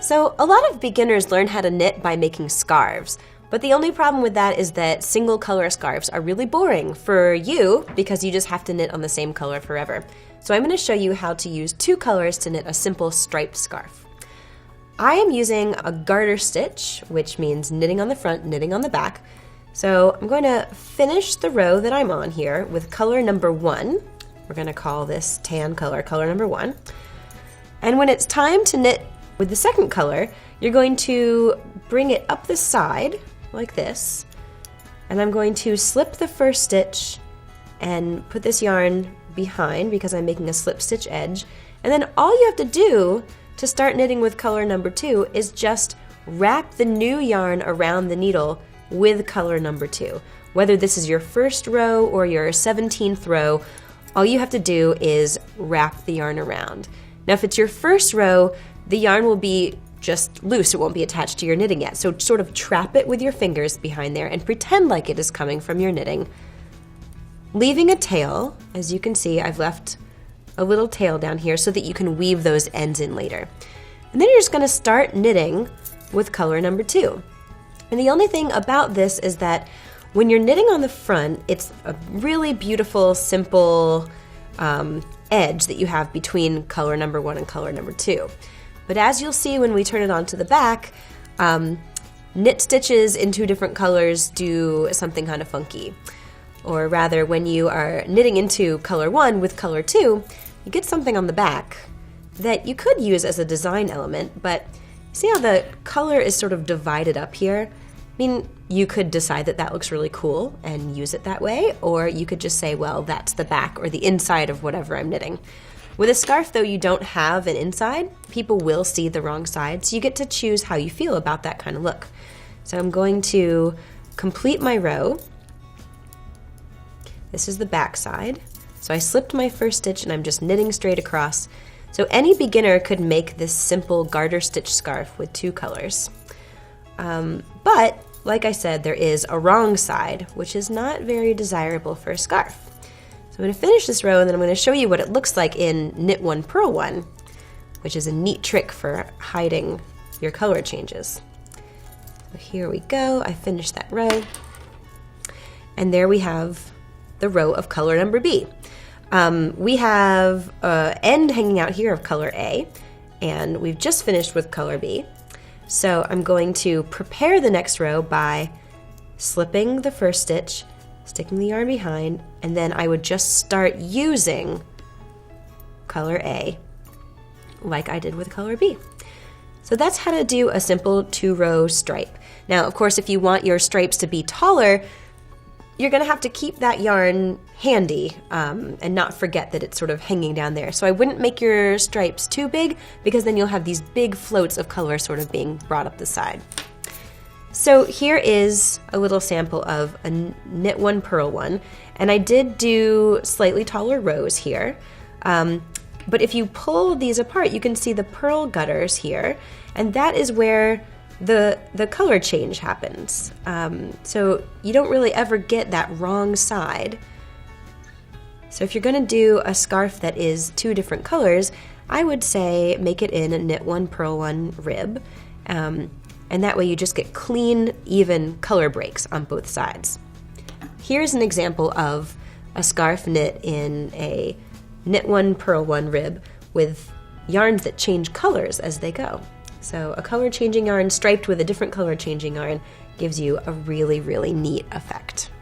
So a lot of beginners learn how to knit by making scarves, but the only problem with that is that single color scarves are really boring for you because you just have to knit on the same color forever. So I'm going to show you how to use 2 colors to knit a simple striped scarf. I am using a garter stitch, which means knitting on the front, knitting on the back. So I'm going to finish the row that I'm on here with color number 1. We're going to call this tan color, color number 1. And when it's time to knit with the second color, you're going to bring it up the side like this, and I'm going to slip the first stitch and put this yarn behind because I'm making a slip stitch edge. And then all you have to do to start knitting with color number 2 is just wrap the new yarn around the needle with color number 2. Whether this is your first row or your 17th row, all you have to do is wrap the yarn around. Now if it's your first row, the yarn will be just loose, it won't be attached to your knitting yet. So sort of trap it with your fingers behind there and pretend like it is coming from your knitting. Leaving a tail, as you can see, I've left a little tail down here so that you can weave those ends in later. And then you're just gonna start knitting with color number 2. And the only thing about this is that when you're knitting on the front, it's a really beautiful, simple edge that you have between color number 1 and color number 2. But as you'll see when we turn it onto the back, knit stitches in 2 different colors do something kind of funky. Or rather, when you are knitting into color 1 with color 2, you get something on the back that you could use as a design element, but see how the color is sort of divided up here? I mean, you could decide that that looks really cool and use it that way, or you could just say, well, that's the back or the inside of whatever I'm knitting. With a scarf, though, you don't have an inside. People will see the wrong side, so you get to choose how you feel about that kind of look. So I'm going to complete my row. This is the back side. So I slipped my first stitch and I'm just knitting straight across. So any beginner could make this simple garter stitch scarf with 2 colors. But like I said, there is a wrong side, which is not very desirable for a scarf. So I'm going to finish this row and then I'm going to show you what it looks like in Knit 1 Purl 1, which is a neat trick for hiding your color changes. So here we go, I finished that row. And there we have the row of color number B. We have an end hanging out here of color A, and we've just finished with color B. So I'm going to prepare the next row by slipping the first stitch, sticking the yarn behind, and then I would just start using color A like I did with color B. So that's how to do a simple 2-row stripe. Now, of course, if you want your stripes to be taller, you're gonna have to keep that yarn handy and not forget that it's sort of hanging down there. So I wouldn't make your stripes too big because then you'll have these big floats of color sort of being brought up the side. So here is a little sample of a Knit 1 Purl 1, and I did do slightly taller rows here. But if you pull these apart, you can see the purl gutters here, and that is where the color change happens. So you don't really ever get that wrong side. So if you're gonna do a scarf that is 2 different colors, I would say make it in a Knit 1 Purl 1 rib. And that way you just get clean, even color breaks on both sides. Here's an example of a scarf knit in a Knit 1 Purl 1 rib with yarns that change colors as they go. So a color changing yarn striped with a different color changing yarn gives you a really, really neat effect.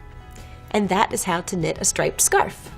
And that is how to knit a striped scarf.